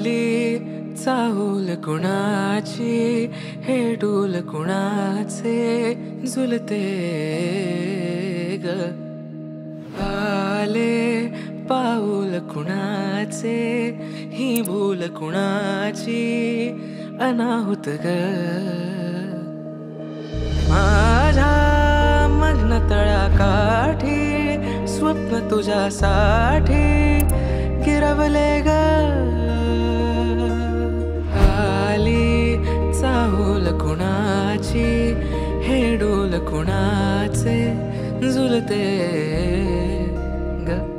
आली चाहूल कुणाची, हे डोल कुणाचे झुलते ग. आले पाऊल कुणाचे, ही भूल कुणाची अनाहुत ग. माझ्या मग्न तळाकाठी स्वप्न तुझ्यासाठी गिरवले ग. आली चाहूल कुणाची, हे डोल कुणाचे झुलते ग.